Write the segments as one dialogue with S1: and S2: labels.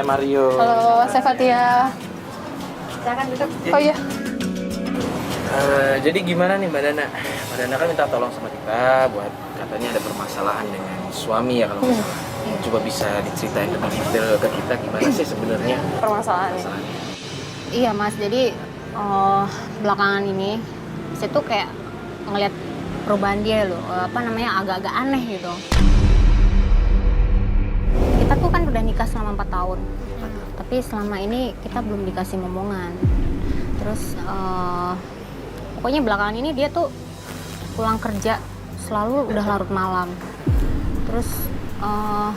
S1: Mario.
S2: Halo, saya Fatia. Silakan duduk. Oh iya.
S1: Jadi gimana nih Mbak Dana? Mbak Dana kan minta tolong sama kita buat katanya ada permasalahan dengan suami ya kalau nggak salah. Coba bisa diceritain lebih detail ke kita gimana sih sebenarnya
S2: Permasalahannya.
S3: Iya mas, jadi belakangan ini saya tuh kayak ngeliat perubahan dia loh, agak-agak aneh gitu. Kita tuh kan udah nikah selama 4 tahun, tapi selama ini kita belum dikasih momongan. Terus pokoknya belakangan ini dia tuh pulang kerja selalu udah larut malam. Terus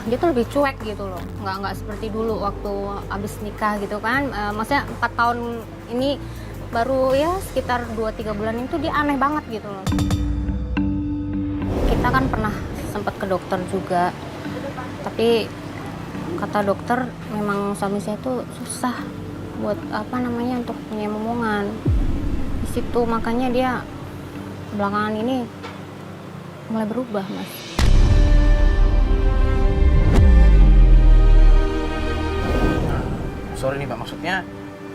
S3: dia tuh lebih cuek gitu loh, nggak seperti dulu waktu abis nikah gitu kan. Maksudnya 4 tahun ini baru ya sekitar 2-3 bulan itu dia aneh banget gitu loh. Kita kan pernah sempat ke dokter juga, tapi kata dokter memang suami saya tuh susah buat untuk punya momongan. Di situ makanya dia belakangan ini mulai berubah mas.
S1: Sorry nih Mbak, maksudnya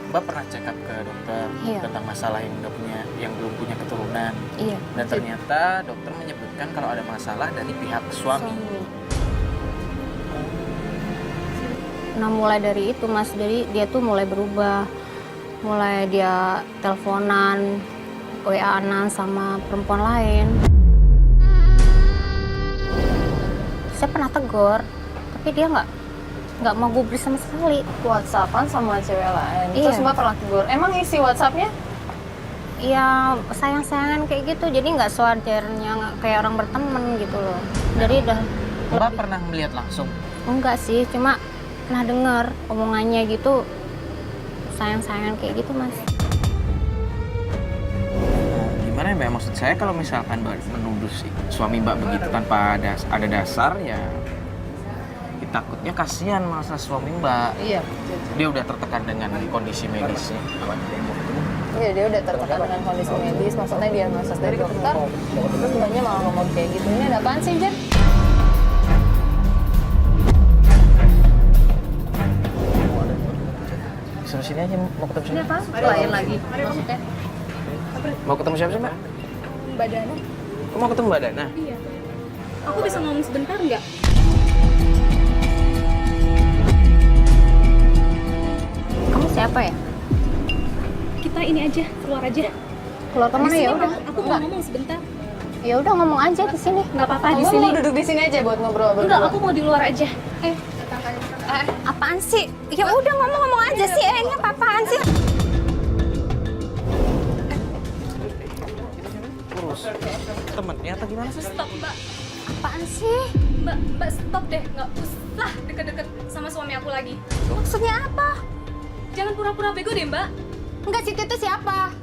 S1: Mbak pernah check up ke dokter tentang masalah yang belum punya keturunan.
S3: Iya.
S1: Dan ternyata dokter menyebutkan kalau ada masalah dari pihak suami.
S3: Nah mulai dari itu mas, jadi dia tuh mulai berubah. Mulai dia teleponan, WA-an sama perempuan lain. Saya pernah tegur, tapi dia nggak mau gubris sama sekali.
S2: WhatsAppan sama cewek lain.
S3: Iya.
S2: Terus Mbak pernah tegur. Emang isi WhatsAppnya?
S3: Ya sayang-sayangan kayak gitu, jadi nggak sewajarnya kayak orang berteman gitu loh. Jadi udah
S1: Mbak pernah melihat langsung?
S3: enggak sih, cuma pernah dengar omongannya gitu, sayang-sayangan kayak gitu mas.
S1: Gimana ya Mbak, maksud saya kalau misalkan Mbak menuduh suami Mbak begitu tanpa ada dasar ya takutnya kasihan masa suami Mbak.
S2: Iya.
S1: Dia udah tertekan dengan kondisi medisnya.
S2: Iya, dia udah tertekan dengan kondisi medis. Maksudnya dia diagnosis dari dokter. Terus Mbaknya malah ngomong kayak gitu. Ini ada apaan sih, Jen?
S1: Suruh sini aja, mau ketemu siapa?
S2: Ini apa? Lain lagi. Maksudnya?
S1: Mau ketemu siapa sih Mbak?
S4: Mbak Dana.
S1: Kok mau ketemu Mbak Dana?
S4: Iya. Aku bisa ngomong sebentar nggak?
S3: Kamu siapa ya?
S4: Kita ini aja, keluar aja.
S3: Keluar kemana
S4: Di sini,
S3: ya
S4: Pak.
S3: udah?
S4: Aku mau ngomong sebentar.
S3: Ya udah ngomong aja di sini.
S4: Nggak apa-apa di
S2: Kamu
S4: sini.
S2: mau duduk di sini aja buat ngobrol berdua?
S4: Enggak, aku mau di luar aja.
S3: Apaan sih? Ya udah ngomong aja sih. Ini apa-apaan sih?
S1: Terus temennya atau gimana sih?
S4: Stop, Mbak.
S3: Apaan sih?
S4: Mbak stop deh. Nggak usah deket-deket sama suami aku lagi.
S3: Maksudnya apa?
S4: Jangan pura-pura bego deh, Mbak.
S3: Enggak, situ itu siapa?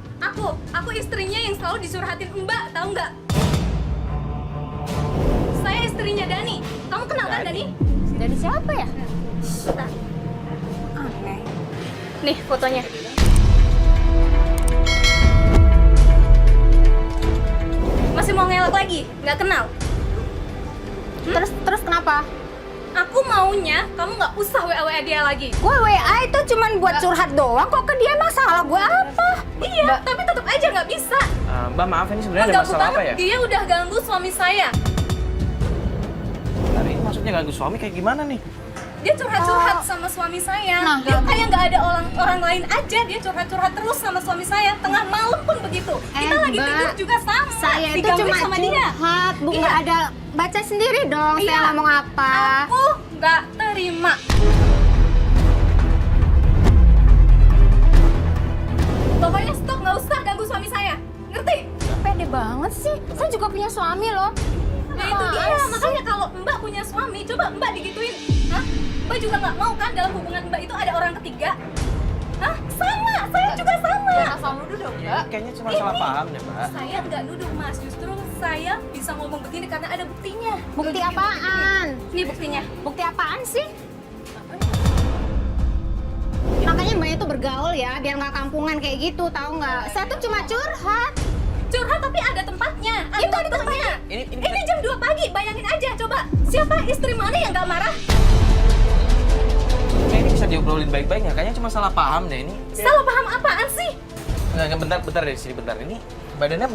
S4: Aku istrinya yang selalu disurhatin Mbak, tahu nggak? Saya istrinya Dani. Kamu kenal kan Dani?
S3: Dari siapa ya?
S4: Bentar.
S3: Aneh.
S4: Nih fotonya. Masih mau ngelak lagi? Nggak kenal?
S3: Terus kenapa?
S4: Aku maunya kamu nggak usah WA dia lagi.
S3: Gue WA itu cuman buat curhat doang. Kok ke dia masalah gue apa?
S4: Iya, tapi tetap aja nggak bisa.
S1: Mbak maaf ini sebenarnya ada
S4: Mengganggu
S1: masalah apa
S4: banget.
S1: ya?
S4: Dia udah ganggu suami saya.
S1: Tadi ini maksudnya ganggu suami kayak gimana nih?
S4: Dia curhat-curhat sama suami saya.
S3: Nah,
S4: Dia kayak nggak ada orang lain aja. Dia curhat-curhat terus sama suami saya. Tengah malam pun begitu. Kita lagi
S3: Mbak,
S4: tidur juga sama.
S3: Saya itu
S4: Digangguin
S3: cuma
S4: sama dia.
S3: curhat, bu, nggak ada baca sendiri dong.
S4: Iya.
S3: Saya ngomong apa?
S4: Aku nggak terima. Pokoknya stop, nggak usah ganggu suami saya. Ngerti?
S3: Pede banget sih. Saya juga punya suami loh.
S4: Ya itu dia, makanya kalau Mbak punya suami, coba Mbak digituin. Hah? Mbak juga nggak mau kan dalam hubungan Mbak itu ada orang ketiga? Hah? Sama, saya juga sama.
S2: Jangan asal nuduh dong, Mbak.
S1: Kayaknya cuma salah paham deh Mbak.
S4: Saya nggak nuduh Mas, justru saya bisa ngomong begini karena ada buktinya.
S3: Bukti apaan?
S4: Ini buktinya.
S3: Bukti apaan sih? Makanya Mbak itu bergaul ya, biar nggak kampungan kayak gitu, tahu nggak? Saya tuh cuma curhat.
S4: Curhat tapi ada tempatnya, ada
S3: Itu ada
S4: waktunya.
S1: Ini
S4: Ini jam 2 pagi, bayangin aja coba. Siapa istri mana yang nggak marah?
S1: ini bisa bisa diobrolin baik-baik nggak? Kayaknya cuma salah paham deh ini.
S4: Salah paham apaan sih?
S1: Nggak, bentar dari sini bentar. Ini badannya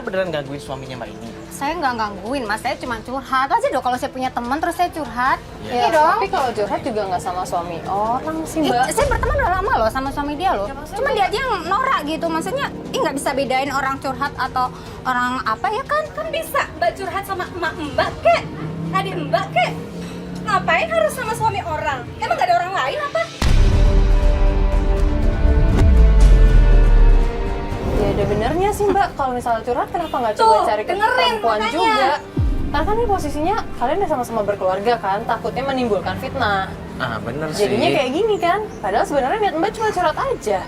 S1: beneran gangguin suaminya Mbak ini.
S3: Saya nggak gangguin, Mas. Saya cuma curhat aja dong. Kalau saya punya teman terus saya curhat.
S2: Ya,
S3: Iya dong.
S2: tapi kalau curhat juga nggak sama suami orang sih, Mbak.
S3: Saya berteman udah lama loh sama suami dia loh. Cuma dia aja yang norak gitu. Maksudnya, nggak bisa bedain orang curhat atau orang apa ya kan?
S4: Kan bisa Mbak curhat sama emak Mbak kek, adik Mbak kek. Ngapain harus sama suami orang? Emang gak ada orang lain apa?
S2: Ya ada benernya sih, Mbak. Kalau misalnya curhat, kenapa nggak coba
S4: Tuh,
S2: cari ke
S4: dengerin,
S2: perempuan
S4: makanya.
S2: juga? Karena kan ini posisinya kalian udah sama-sama berkeluarga kan, takutnya menimbulkan fitnah.
S1: Ah bener sih.
S2: Jadinya kayak gini kan. Padahal sebenarnya niat Mbak cuma curhat aja.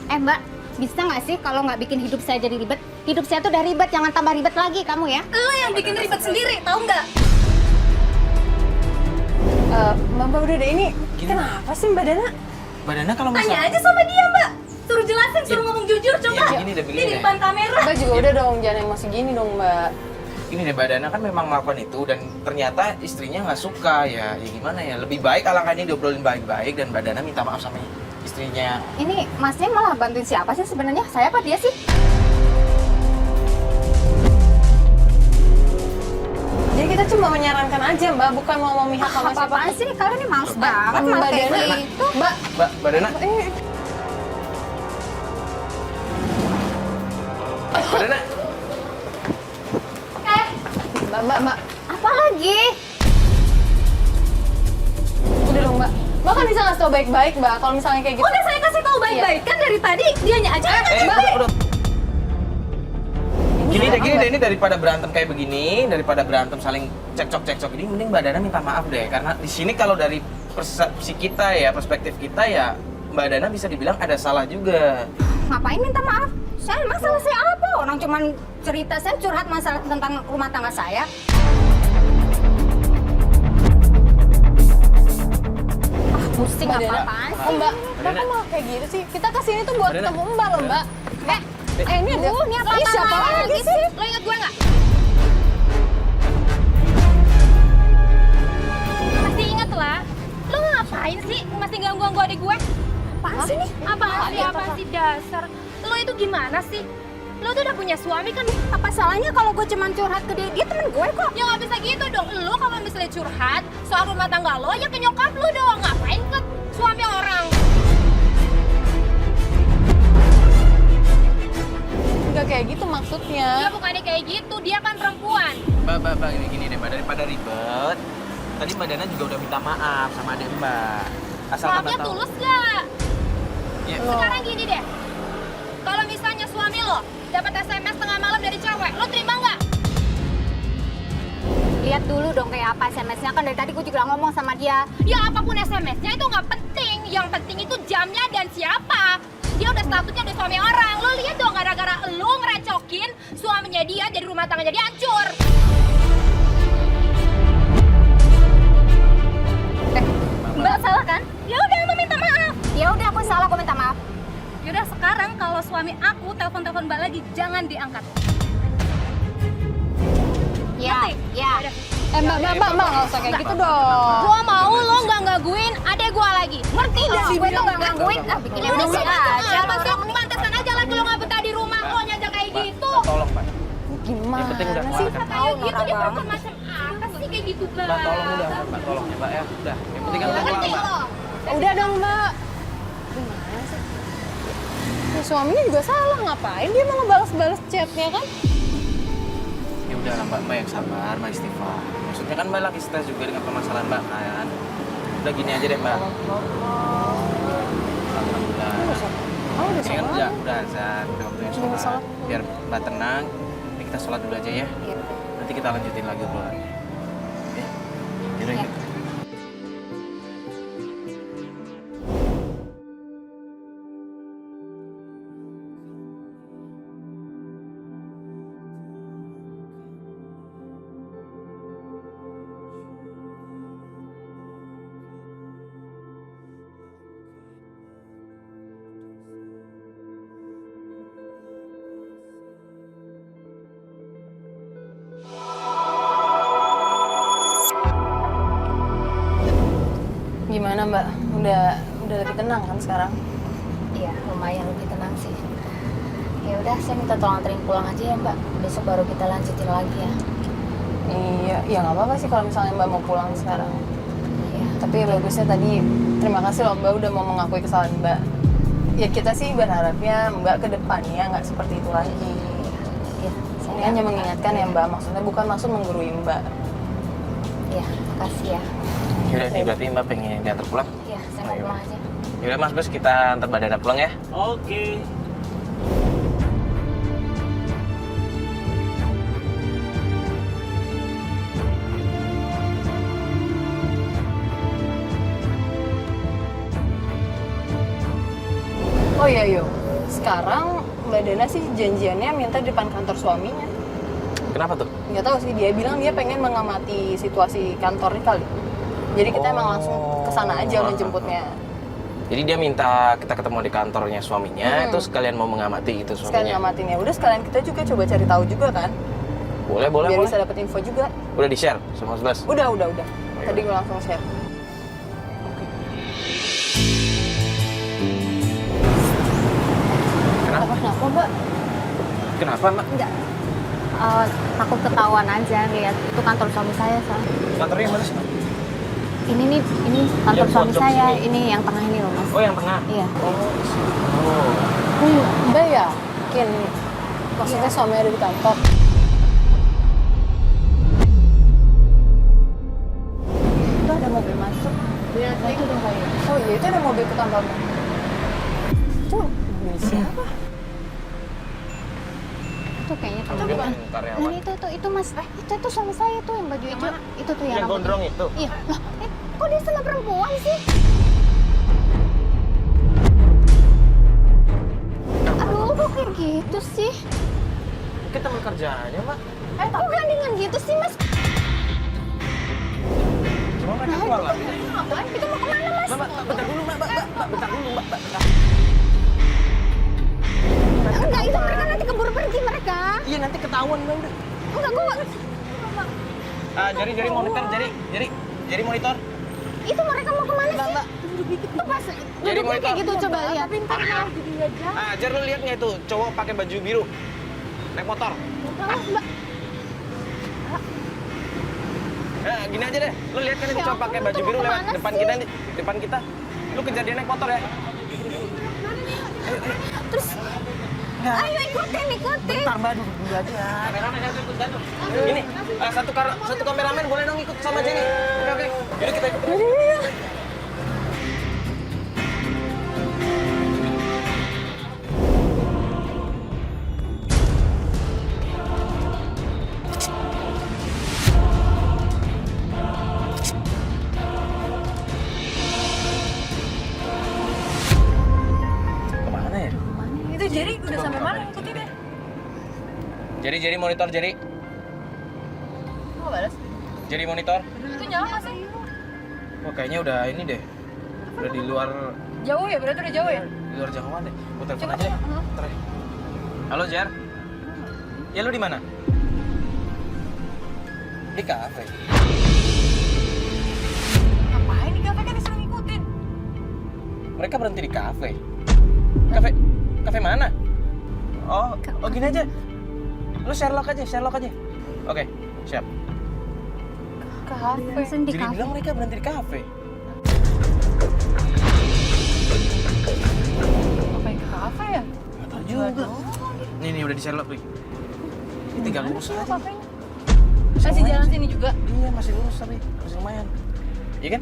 S3: Mbak, bisa nggak sih kalau nggak bikin hidup saya jadi ribet? Hidup saya tuh udah ribet, jangan tambah ribet lagi kamu ya.
S4: Lo yang bikin ribet sendiri, tahu nggak?
S2: Mbak udah deh ini.
S1: Gini.
S2: Kenapa sih Mbak Dana?
S1: Badannya kalau
S4: Tanya
S1: misalnya
S4: aja sama dia Mbak. Suruh jelasin, suruh ngomong jujur coba.
S1: Iya, gini deh, begini
S4: Ini di
S1: deh.
S4: depan kamera.
S2: Mbak juga udah dong, jangan emosi gini dong Mbak.
S1: ini deh badannya kan memang melakukan itu dan ternyata istrinya nggak suka ya gimana ya, lebih baik alangkahnya diobrolin baik-baik dan badannya minta maaf sama istrinya.
S3: Ini Masnya malah bantuin siapa sih sebenarnya? Saya apa dia sih?
S2: Jadi kita cuma menyarankan aja Mbak, bukan mau memihak sama siapa.
S3: Apa-apaan sih? Kalian ini males banget
S2: Mbak
S3: malah kayak
S2: Dana,
S3: gitu.
S2: Mbak,
S1: Badannya badannya
S2: Mbak,
S3: Apa lagi?
S2: udah dong Mbak. Mbak kan bisa ngasih tau baik-baik Mbak, kalau misalnya kayak gitu.
S4: Udah saya kasih tahu baik-baik kan dari tadi dianya aja baik.
S1: udah. Gini deh, ini daripada berantem kayak begini, daripada berantem saling cekcok ini, mending badannya minta maaf deh. Karena di sini kalau dari persepsi kita ya, perspektif kita ya, Mbak Dana bisa dibilang ada salah juga.
S3: Ngapain minta maaf? Saya emang salah saya apa? Orang cuman cerita, saya curhat masalah tentang rumah tangga saya. Pusing
S2: Mbak Dana.
S3: apa-apaan
S2: Oh
S3: sih?
S2: Mbak,
S1: Mbak Dana.
S2: kok malah kayak gitu sih? Kita kesini tuh buat
S1: Mbak Dana.
S2: ketemu Mbak loh Mbak. Ini ada.
S3: Ini apa
S2: Ih, siapa lagi sih?
S3: Lo inget gue nggak?
S4: Pasti inget lah. Lo ngapain sih masih ganggu-ganggu adik gue? Apaan sih nih? Apaan sih dasar? Lo itu gimana sih? Lo tuh udah punya suami kan?
S3: Apa salahnya kalau gue cuman curhat ke dia? Dia temen gue kok.
S4: Ya nggak bisa gitu dong. Lo kalau misalnya curhat soal rumah tangga lo, ya ke nyokap lo dong. Ngapain ke suami orang?
S2: Enggak kayak gitu maksudnya.
S4: Ya bukannya kayak gitu. Dia kan perempuan.
S1: Mbak, gini deh, Mbak, daripada ribet, tadi Mbak Dana juga udah minta maaf sama adik Mbak. Asal
S4: Maafnya
S1: Mbak tahu.
S4: tulus gak?
S1: Ya,
S4: Sekarang gini deh. Kalau misalnya suami lo dapat SMS tengah malam dari cewek, lo terima nggak?
S3: Lihat dulu dong kayak apa SMS-nya, kan dari tadi gue juga ngomong sama dia.
S4: Ya apapun SMS-nya itu nggak penting. Yang penting itu jamnya dan siapa. Dia udah statusnya udah suami orang. Lo lihat dong gara-gara lo ngerecokin suaminya dia jadi rumah tangga jadi hancur. Mbak salah kan? Ya udah emang minta maaf.
S3: Ya udah aku salah, gue minta maaf.
S4: Yaudah sekarang kalau suami aku telepon-telepon Mbak lagi jangan diangkat.
S3: Ya, ya.
S4: Yaudah.
S2: Mbak, nggak usah kayak gitu dong.
S4: Gua mau lo nggak gangguin adek gua lagi. Ngerti nggak?
S3: Gue tuh gak gangguin, bikin
S4: Udah
S3: emosi
S4: sih
S3: aja.
S4: pasti pantesan aja lagi lo nggak betah di rumah lo nyajak kayak gitu.
S1: tolong Mbak.
S2: Gimana
S1: Yang penting udah
S2: sih?
S1: kelar kan?
S4: Kayak gitu
S3: norak
S4: dia
S3: banget.
S4: perempuan macam apa sih kayak gitu Mbak?
S1: Mbak tolong udah, Mbak tolong ya Mbak ya. Udah, yang penting kan udah kelar
S4: Ngerti
S1: Mbak.
S4: lo?
S2: Udah dong Mbak. Gimana sih? Ya, suaminya juga salah, ngapain dia malah balas-balas chatnya kan?
S1: Ya udah lah Mbak yang sabar, Mbak istighfar. Maksudnya kan Mbak lagi stres juga dengan permasalahan Mbak kan. Udah gini aja deh Mbak. Alhamdulillah.
S2: Oh udah
S1: Ini kan
S2: salah.
S1: udah azan, udah waktunya
S2: Udah
S1: sholat.
S2: sholat.
S1: Biar Mbak tenang, ini kita sholat dulu aja ya.
S3: Iya.
S1: Nanti kita lanjutin lagi obrolannya. Ya, yaudah
S3: Iya.
S1: yuk.
S2: udah lebih tenang kan sekarang?
S3: Iya, lumayan lebih tenang sih. Ya udah, saya minta tolong anterin pulang aja ya Mbak. Besok baru kita lanjutin lagi ya.
S2: Iya, ya nggak apa-apa sih kalau misalnya Mbak mau pulang sekarang.
S3: Iya.
S2: Tapi ya bagusnya tadi terima kasih loh Mbak udah mau mengakui kesalahan Mbak. Ya kita sih berharapnya Mbak ke depannya nggak seperti itu lagi.
S3: Iya.
S2: Ini hanya mengingatkan ya Mbak, maksudnya bukan maksud menggurui Mbak.
S3: Iya, makasih ya.
S1: Yaudah nih, berarti Mbak pengen diantar pulang?
S3: Iya, saya mau pulang aja.
S1: Yaudah Mas Bos, kita antar Mbak Dana pulang ya.
S5: Oke.
S2: Oh iya yo, sekarang Mbak Dana sih janjiannya minta di depan kantor suaminya.
S1: Kenapa tuh?
S2: Nggak tahu sih, dia bilang dia pengen mengamati situasi kantornya kali. Jadi kita emang langsung ke sana aja menjemputnya.
S1: Jadi dia minta kita ketemu di kantornya suaminya,
S2: Hmm.
S1: itu sekalian mau mengamati itu
S2: Sekalian
S1: suaminya.
S2: ngamatin ya. Udah sekalian kita juga coba cari tahu juga kan.
S1: Boleh, boleh,
S2: Biar
S1: boleh.
S2: bisa dapet info juga.
S1: Udah di-share sama Mas Bas?
S2: Udah. Tadi gue langsung share.
S1: Kenapa?
S2: Kenapa Mbak?
S1: Kenapa Mbak?
S3: Enggak. Takut ketahuan aja lihat itu kantor suami saya, Sal.
S1: Kantornya mana sih Mbak?
S3: Ini kantor
S1: Yang
S3: suami
S1: pojok
S3: saya.
S1: sini.
S3: Ini yang tengah ini loh, Mas.
S1: Oh yang tengah?
S3: Iya.
S1: Oh.
S2: Mbak yakin? Maksudnya suami ada di kantor? Itu ada mobil masuk. Itu dong kayaknya. Oh iya, itu ada mobil ke kantornya. Itu mobil siapa?
S3: Itu kayaknya
S1: Kamu
S3: teman.
S1: bilang
S3: Nah,
S1: karyawan.
S3: itu Mas. Itu suami saya tuh yang baju hijau. Itu tuh yang
S1: Yang
S3: rambut-
S1: gondrong itu?
S3: Iya. Lah, kok dia sama perempuan sih? Aduh, kok kayak gitu sih?
S1: Kita teman kerjanya Mbak.
S3: Kok gandengan gitu sih, Mas?
S1: Cuma mereka keluar lagi.
S3: Ngapain? Kita mau kemana, Mas?
S1: Mbak, bentar dulu Mbak, bentar dulu Mbak. Bentar.
S3: Enggak, itu mereka nanti keburu pergi mereka.
S1: Iya nanti ketahuan Mbak udah.
S3: Enggak, gua
S1: Jari monitor, jari monitor.
S3: itu mereka mau kemana sih? Itu pas
S1: Jadi
S3: duduknya
S1: monitor.
S3: kayak gitu, coba lihat.
S1: Jar lu lihat nggak itu cowok pakai baju biru naik motor?
S3: Mbak,
S1: Gini aja deh, lu lihat kan itu
S3: Ya
S1: cowok
S3: ampun,
S1: pakai
S3: lu
S1: baju
S3: tuh
S1: biru
S3: mau
S1: lewat
S3: kemana
S1: depan
S3: sih?
S1: kita nih, depan kita. Lu kejar dia naik motor ya.
S3: terus ayo ikutin.
S1: Mbak, duduk dulu aja. Ini satu kameramen boleh dong ikut sama Jenny. Oke. Yaudah kita ikut. Kemana ya?
S2: Itu jadi udah sampai mana ikutin deh?
S1: Jadi monitor, jadi.
S2: Mau balas?
S1: Jadi monitor.
S2: Itu nyala nggak sih?
S1: Wah kayaknya udah ini deh. Udah di luar
S2: Jauh ya? Berarti udah jauh ya?
S1: di luar jangkauan deh. Gua telepon
S2: Coba,
S1: aja ya.
S2: coba.
S1: Ntar ya. Halo Jar. Ya lu di mana? Di kafe.
S2: Ngapain di kafe kan disuruh ngikutin?
S1: Mereka berhenti di kafe. Kafe mana? Oh gini aja. Lu Sherlock aja. Oke, siap.
S2: Kafe.
S3: Langsung di
S1: Jadi
S3: kafe.
S1: bilang mereka berhenti di kafe.
S2: Ngapain ke kafe ya?
S1: Nggak tahu juga. Nih udah di Sherlock nih. Ini tinggal lurus aja.
S2: Kafenya. Masih jalan sini juga?
S1: Iya masih lurus tapi masih lumayan. Iya kan?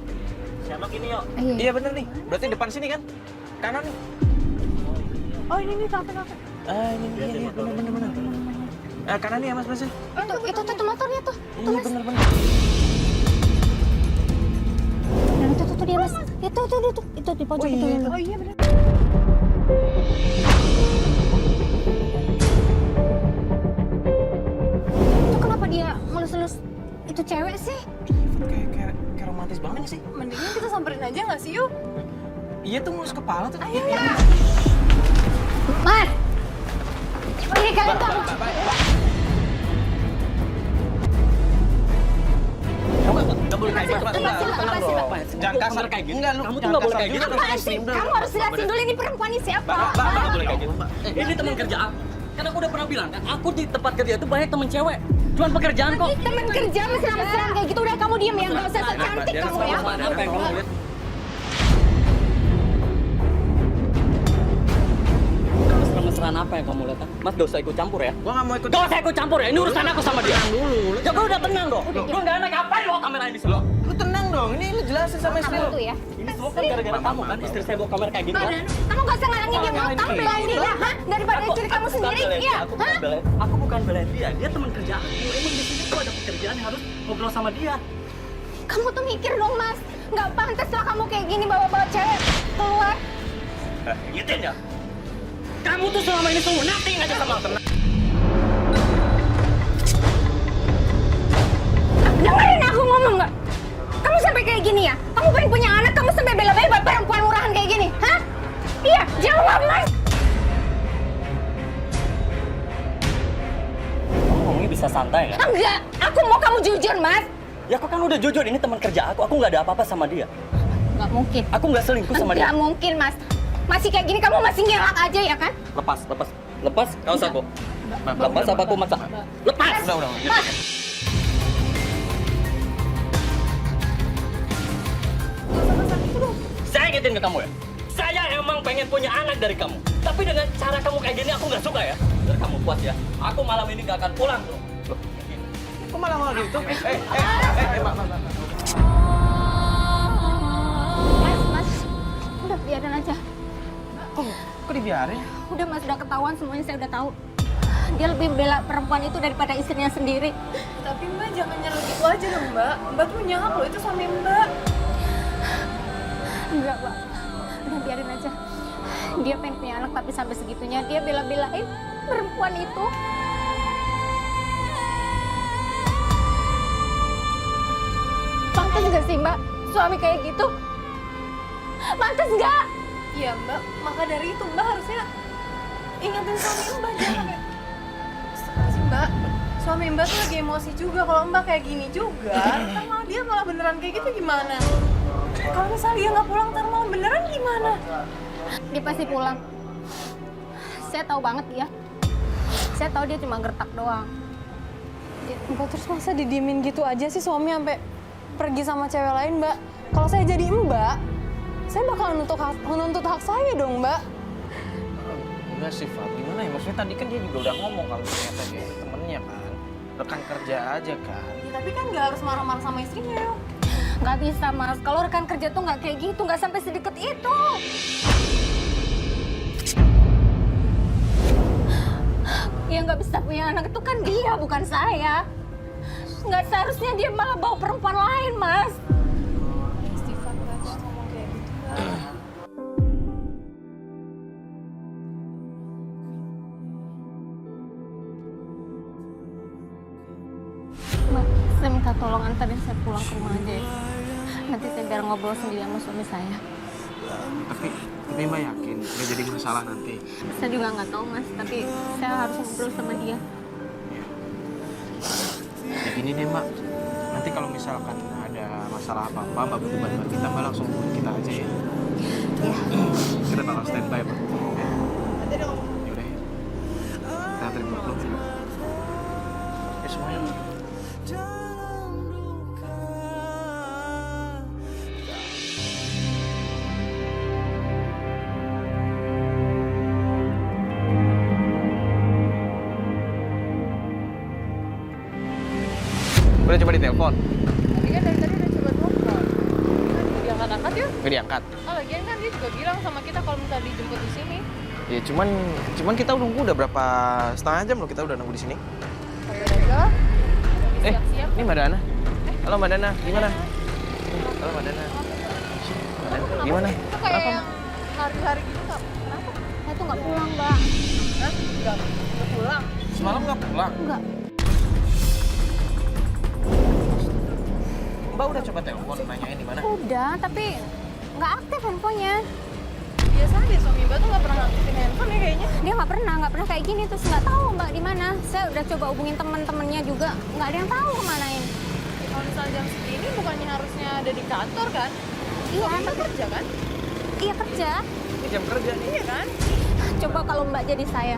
S5: Sherlock ini yuk.
S3: Iya.
S1: Iya bener nih. Berarti depan sini kan? Kanan nih.
S2: Oh ini nih kafe.
S1: Ini iya bener. Kanan nih ya Mas Bas.
S3: Itu tuh motornya tuh.
S1: Iya bener.
S3: Nah, itu dia, Mas. Itu di pojok itu.
S2: Oh iya bener.
S3: Itu kenapa dia ngelus-ngelus itu cewek sih?
S1: Kayak romantis banget sih.
S2: Mendingan kita samperin aja nggak sih yuk?
S1: Iya tuh ngelus kepala tuh.
S2: Ayo
S1: Iya.
S2: ya.
S3: Mas! Ini kalian tuh apa?
S1: Kamu nggak
S5: boleh kayak gitu.
S1: Tenang dong. Jangan kasar kayak gini. Enggak, lu
S5: Kamu tuh
S1: jangan
S5: nggak boleh
S1: kasar
S5: kayak gitu.
S1: juga.
S4: Apaan sih? Kamu harus jelasin dulu ini perempuan ini siapa.
S1: Mbak,
S5: Nggak boleh kayak gitu. Ini teman kerja aku. Kan aku udah pernah bilang kan, aku di tempat kerja itu banyak temen cewek. Cuman pekerjaan kok.
S4: Ini temen kerja mesra-mesraan kayak gitu. Udah kamu diem ya, nggak usah sok cantik kamu ya.
S5: Apa yang kamu lihat? Mesra-mesraan apa yang kamu lihat? Mas, gak usah ikut campur ya.
S1: Gua nggak mau ikut.
S5: Gak usah ikut campur ya, ini urusan aku sama dia.
S1: Dulu.
S5: Ya gue udah tenang dong. Gue nggak enak, ngapain lo kamera di sini?
S1: Lu tenang dong. Ini lu jelasin sama istri
S4: Kamu
S1: lu.
S4: tuh ya.
S5: Ini semua kan gara-gara kamu kan, istri saya bawa kamera kayak gini kan?
S4: Kamu gak usah ngalangin dia, mau kamu belain dia, hah? Daripada istri kamu sendiri, iya, hah?
S5: Aku bukan belain dia, dia teman kerja aku. Emang di sini tuh ada pekerjaan yang harus ngobrol sama dia.
S4: Kamu tuh mikir dong, Mas. Nggak pantas lah kamu kayak gini bawa-bawa cewek keluar.
S5: Ingetin ya? Kamu tuh selama ini sungguh nothing aja sama aku.
S4: Dengerin aku ngomong nggak? Kamu sampai kayak gini ya? Kamu pengen punya anak, kamu sampai bela-belain buat perempuan murahan kayak gini, hah? Iya, jawab, Mas.
S5: Kamu ngomongnya bisa santai kan?
S4: Enggak, aku mau kamu jujur, Mas.
S5: Ya aku kan udah jujur, ini teman kerja aku nggak ada apa-apa sama dia.
S3: Nggak mungkin.
S5: Aku nggak selingkuh sama dia.
S4: Nggak mungkin, Mas. Masih kayak gini kamu masih ngelak aja ya kan?
S5: Lepas, nggak usah kok. Lepas apa aku maksa? Lepas!
S1: Udah.
S4: Mas,
S5: Saya ingetin ke kamu ya. Saya emang pengen punya anak dari kamu. Tapi dengan cara kamu kayak gini aku nggak suka ya. Biar kamu puas ya. Aku malam ini nggak akan pulang loh.
S1: Kok malah mau gitu? Mak.
S3: Mas, udah biarin aja.
S1: Kok dibiarin?
S3: Udah Mas, udah ketahuan semuanya, saya udah tahu. Dia lebih bela perempuan itu daripada istrinya sendiri.
S2: Tapi Mbak jangan nyerah gitu aja dong Mbak. Mbak tuh nyangka kalau itu suami Mbak.
S3: Enggak, Pak. Udah biarin aja. Dia pengen punya anak tapi sampai segitunya dia bela-belain perempuan itu. Pantas nggak sih Mbak suami kayak gitu? Pantas nggak?
S2: Iya Mbak, maka dari itu Mbak harusnya ingetin suami Mbak jangan kayak sih Mbak. Suami Mbak tuh lagi emosi juga, kalau Mbak kayak gini juga, ntar malah dia malah beneran kayak gitu gimana? Kalau misalnya dia nggak pulang ntar malah beneran gimana?
S3: Dia pasti pulang. Saya tahu banget dia. Saya tahu dia cuma gertak doang.
S2: Mbak terus masa didiemin gitu aja sih suami sampai pergi sama cewek lain Mbak? Kalau saya jadi Mbak, saya bakal menuntut hak saya dong Mbak.
S1: Enggak sih, Fat. Gimana ya? Maksudnya tadi kan dia juga udah ngomong kalau ternyata dia temennya kan. Rekan kerja aja kan.
S2: Ya, tapi kan nggak harus marah-marah sama istrinya yuk.
S3: Nggak bisa Mas. Kalau rekan kerja tuh nggak kayak gitu, nggak sampai sedekat itu. Yang nggak bisa punya anak itu kan dia, bukan saya. Nggak seharusnya dia malah bawa perempuan lain, Mas.
S2: Istighfar nggak harus ngomong kayak gitu Mbak.
S3: Mbak, saya minta tolong antarin saya pulang ke rumah aja ya. Nanti saya biar ngobrol sendiri sama suami saya.
S1: Tapi Mbak yakin nggak jadi masalah nanti?
S3: Saya juga nggak tahu, Mas. Tapi saya harus ngobrol sama dia.
S1: Ya gini deh, Mbak. Nanti kalau misalkan ada masalah apa-apa, Mbak butuh bantuan kita, Mbak langsung hubungin kita aja ya. Kita bakal standby, Mbak. Ya. Yaudah ya. Kita terima belum sih? Ya semuanya. Udah coba ditelepon?
S2: Tapi kan dari tadi udah coba telepon. Diangkat-angkat ya?
S1: Nggak diangkat?
S2: Oh lagian kan dia juga bilang sama kita kalau minta dijemput di sini.
S1: Ya cuman kita nunggu udah berapa setengah jam loh kita udah nunggu di sini.
S2: Kayak aja lah. Lagi siap-siap.
S1: Ini Mbak Dana. Halo Mbak Dana, gimana? Halo Mbak Dana. Gimana?
S2: Itu kayak yang hari-hari gitu nggak? Kenapa?
S3: Saya tuh nggak pulang, Mbak.
S2: Hah? Nggak pulang?
S1: Semalam nggak pulang?
S3: Nggak.
S1: Mbak udah coba telepon nanyain di mana?
S3: Udah, tapi nggak aktif handphonenya.
S2: Biasa deh suami Mbak tuh nggak pernah aktifin handphone ya kayaknya.
S3: Dia nggak pernah kayak gini, terus nggak tahu Mbak di mana. Saya udah coba hubungin teman-temannya juga, nggak ada yang tahu kemanain.
S2: Kalau misalnya jam segini bukannya harusnya ada di kantor kan?
S3: Iya,
S2: Mbak kerja kan?
S3: iya kerja.
S1: Ini jam kerja nih.
S2: Iya kan?
S3: Coba kalau Mbak jadi saya,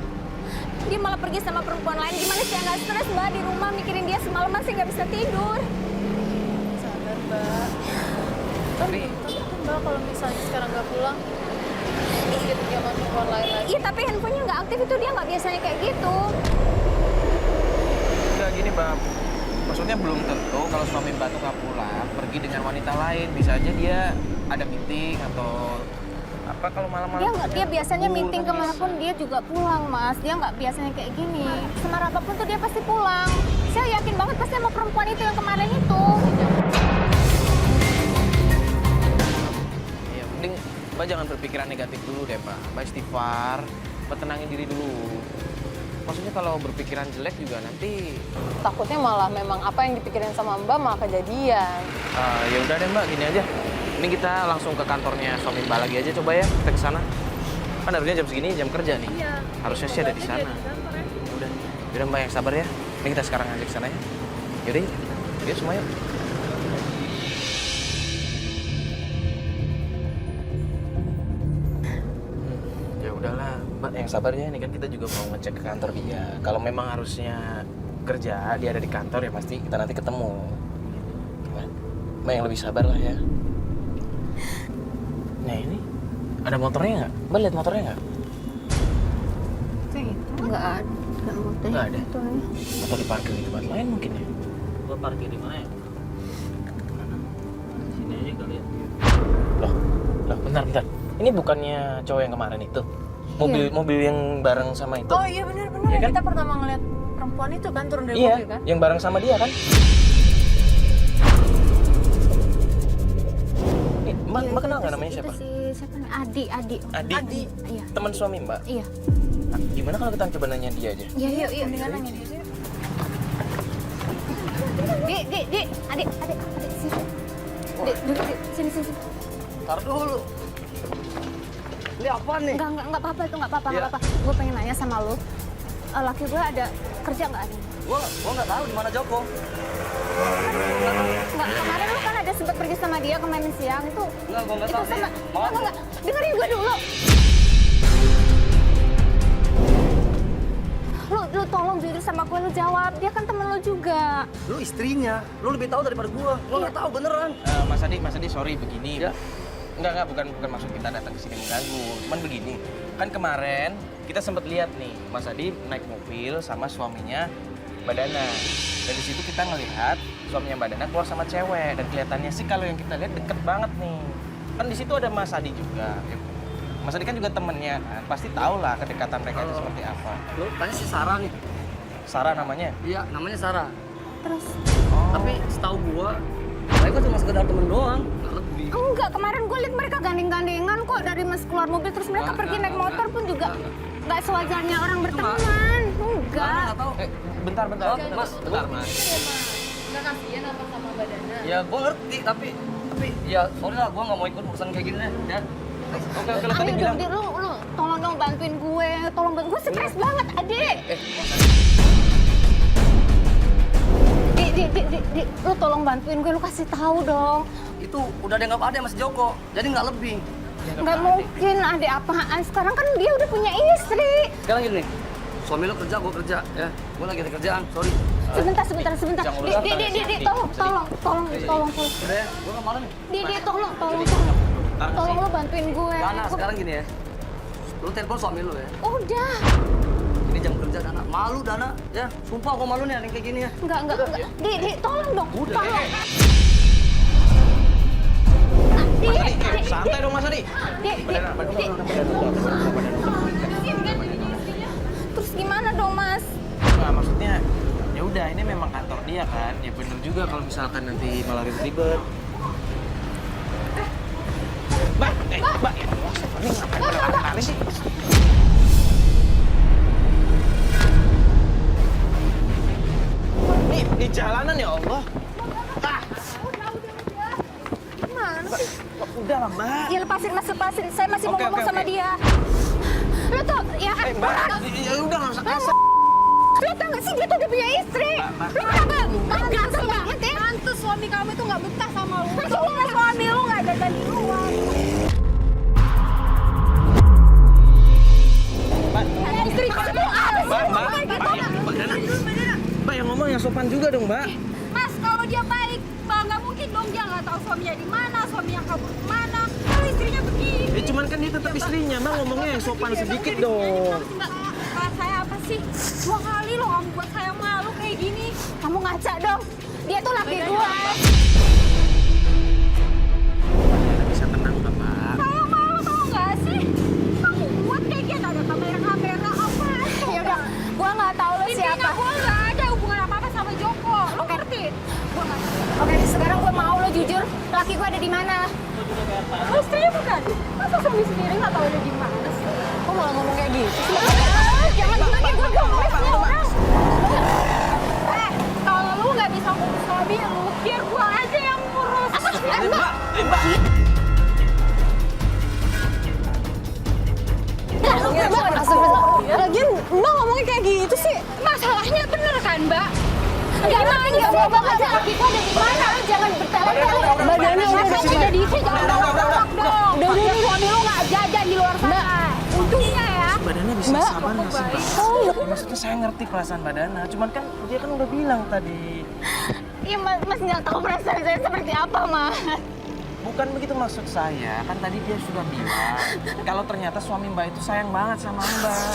S3: dia malah pergi sama perempuan lain. Gimana sih nggak stres Mbak di rumah mikirin dia semalaman sih nggak bisa tidur.
S2: Sabar Mbak.
S1: Tapi
S2: Mbak kalau misalnya sekarang nggak pulang, dia pergi sama perempuan lain lagi.
S3: Iya tapi handphonenya nggak aktif itu dia nggak biasanya kayak gitu.
S1: enggak gini, Mbak. Maksudnya belum tentu kalau suami Mbak tuh nggak pulang, pergi dengan wanita lain. Bisa aja dia ada meeting atau apa kalau malam-malam.
S3: Dia biasanya
S1: Kabur,
S3: meeting
S1: kan
S3: kemanapun
S1: bisa.
S3: dia juga pulang Mas. Dia nggak biasanya kayak gini. Semar apapun tuh dia pasti pulang. Saya yakin banget pasti sama perempuan itu yang kemarin itu.
S1: Ya, mending Mbak jangan berpikiran negatif dulu deh, Mbak. Mbak istighfar, Mbak tenangin diri dulu. Maksudnya kalau berpikiran jelek juga nanti
S2: Takutnya malah memang apa yang dipikirin sama Mbak malah kejadian.
S1: ya udah deh Mbak, gini aja. Ini kita langsung ke kantornya suami Mbak lagi aja coba ya, kita ke sana. Kan harusnya jam segini jam kerja nih.
S2: Iya.
S1: Harusnya sih ada di sana. Udah, udah Mbak yang sabar ya. Ini kita sekarang aja ke sana ya. Yaudah, yuk semua yuk. Ya udahlah, Mbak yang sabar ya. Ini kan kita juga mau ngecek ke kantor dia. Kalau memang harusnya kerja, dia ada di kantor ya pasti kita nanti ketemu. Mbak yang lebih sabar lah ya. Nah ini, ada motornya nggak? Mbak lihat motornya nggak?
S3: Nggak ada.
S1: Nggak ada. Atau diparkir di tempat lain mungkin ya?
S5: Gua parkir di mana ya? Sini aja kali ya.
S1: Loh, bentar. Ini bukannya cowok yang kemarin itu? Mobil yang bareng sama itu?
S2: Oh iya benar-benar.
S1: Iya kan?
S2: Kita pertama ngeliat perempuan itu kan turun dari
S1: Iya,
S2: mobil kan?
S1: yang bareng sama dia kan? Mbak kenal nggak namanya siapa?
S3: Itu si siapa nih? Adi.
S1: Adi.
S3: Iya.
S1: Teman suami Mbak.
S3: Iya.
S1: Nah, gimana kalau kita coba nanya dia aja?
S3: Iya, yuk.
S2: Mendingan nanya dia aja.
S3: Di, adik, sini. Di, sini.
S5: Tar dulu. Ini apa nih?
S3: Enggak apa-apa itu, enggak apa-apa,
S5: Iya.
S3: enggak apa-apa. Gue pengen nanya sama lu. Laki gue ada kerja nggak hari ini?
S5: Gua nggak tahu di mana Joko.
S3: Enggak, kemarin lu kan ada sempat pergi sama dia kemarin siang itu.
S5: Enggak, gua nggak
S3: Itu
S5: tahu sih.
S3: sama,
S5: Maaf.
S3: enggak. Dengerin gue dulu. Lu tolong jujur sama gue, lu jawab. Dia kan temen lu juga.
S5: Lu istrinya, lu lebih tahu daripada gua. Gua nggak tahu beneran.
S1: Mas Adi, sorry begini.
S5: Ya.
S1: Enggak, bukan maksud kita datang ke sini mengganggu. Cuman begini, kan kemarin kita sempat lihat nih, Mas Adi naik mobil sama suaminya Mbak Dana. Dan di situ kita ngelihat suaminya Mbak Dana keluar sama cewek. Dan kelihatannya sih kalau yang kita lihat deket banget nih. Kan di situ ada Mas Adi juga. Ya, Mas Adi kan juga temennya kan, pasti tahu lah kedekatan mereka itu seperti apa.
S5: Lu tanya si Sarah nih.
S1: Sarah namanya?
S5: Iya, namanya Sarah.
S3: Terus?
S5: Tapi setahu gua, mereka cuma sekedar temen doang, nggak lebih.
S3: Enggak, kemarin gue liat mereka gandeng-gandengan kok dari mas keluar mobil. Terus mereka pergi naik motor pun juga nggak sewajarnya orang berteman. Enggak.
S5: Nggak tahu.
S1: Bentar.
S5: Mas,
S1: Bentar, Mas.
S2: Nggak kasihan apa sama Mbak Dana.
S5: Ya gua ngerti, tapi ya sorry lah, gua nggak mau ikut urusan kayak gini deh. Ya.
S1: Oke, lo tadi
S3: Ayo
S1: bilang.
S3: dong, lu tolong dong bantuin gue. Gue stres banget, adik. Di, lu tolong bantuin gue, lu kasih tahu dong.
S5: Itu udah dianggap ada Mas Joko, jadi nggak lebih.
S3: Nggak mungkin adik apaan. Sekarang kan dia udah punya istri.
S5: Sekarang gini nih, suami lo kerja, gua kerja, ya. Gua lagi ada kerjaan, sorry.
S3: Sebentar.
S1: Jangan ulang,
S3: Di, tolong.
S5: Udah ya, gua kemana nih?
S3: Di, tolong. Tolong lu bantuin gue.
S5: Dana, sekarang gini ya. Lu telepon suami lu ya.
S3: Udah.
S5: Ini jam kerja Dana. Malu Dana, ya. Sumpah gua malu nih ada yang kayak gini ya.
S3: Enggak. Di, tolong dong.
S5: Udah.
S3: Tolong.
S1: Mas Adi, santai dong Mas Adi.
S3: Di. Terus gimana dong, Mas?
S1: Nggak, maksudnya ya udah ini memang kantor dia kan. Ya bener juga kalau misalkan nanti malah ribet-ribet. Mbak, ya Allah, ini ngapain pada kali sih? Nih, di jalanan ya Allah.
S3: Gimana sih?
S1: Udah lah, Mbak.
S3: Ya lepasin. Saya masih mau
S1: Oke,
S3: ngomong
S1: oke,
S3: sama
S1: oke.
S3: dia. Lu tuh, ya kan?
S1: Mbak, ya udah nggak usah kasar.
S3: Lu tau gak sih dia tuh udah punya istri?
S1: Mbak.
S3: Lu kenapa? Ganteng banget ya.
S2: itu suami kamu itu nggak betah sama lu. Percuma suami lu nggak jajan di luar. Istri kamu
S1: Mbak, Mbak yang ngomong yang sopan juga dong, Mbak.
S4: Mas, kalau dia baik, Mbak nggak mungkin dong dia nggak tahu suaminya di mana, suaminya kabur kemana. Kalau istrinya begini.
S1: Ya cuman kan dia tetap istrinya, Mbak ngomongnya yang sopan sedikit dong.
S4: Mbak, salah saya apa sih? 2 kali loh kamu buat saya malu kayak gini.
S3: Kamu ngaca dong. Dia tuh laki gue.
S1: Bisa tenang nggak, Mbak?
S4: Saya malu tau nggak sih? Kamu buat kayak gini ada kamera apa?
S3: Ya udah, gua nggak tahu lo
S4: Intinya
S3: siapa.
S4: gue nggak ada hubungan apa-apa sama Joko. Lo ngerti? Gue nggak
S3: Oke, sekarang gua mau lo jujur. Laki gua ada di mana?
S4: Lo istrinya bukan? Masa suami sendiri nggak tahu ada di mana sih?
S3: Kok malah ngomong kayak gitu? Jangan bilang kayak gue gemes nih orang.
S4: Kalau lu nggak bisa ngurus suami lu, biar gue aja yang ngurus.
S1: Mbak.
S2: Lagian Mbak ngomongnya kayak gitu sih.
S4: Masalahnya bener kan, Mbak?
S3: Nggak mau banget laki gua ada di mana? Lo jangan bertele-tele.
S2: Badannya udah
S4: Masa jadi istri jangan ngomong dong. Udah, suami lu nggak jajan di luar sana. Untungnya ya.
S1: Badannya bisa
S2: Mbak,
S1: sabar nggak sih, Mbak? Ya, maksudnya saya ngerti perasaan Badana, cuman kan dia kan udah bilang tadi.
S3: Iya, Mas nggak tahu perasaan saya seperti apa, Mas.
S1: Bukan begitu maksud saya, kan tadi dia sudah bilang kalau ternyata suami Mbak itu sayang banget sama Mbak.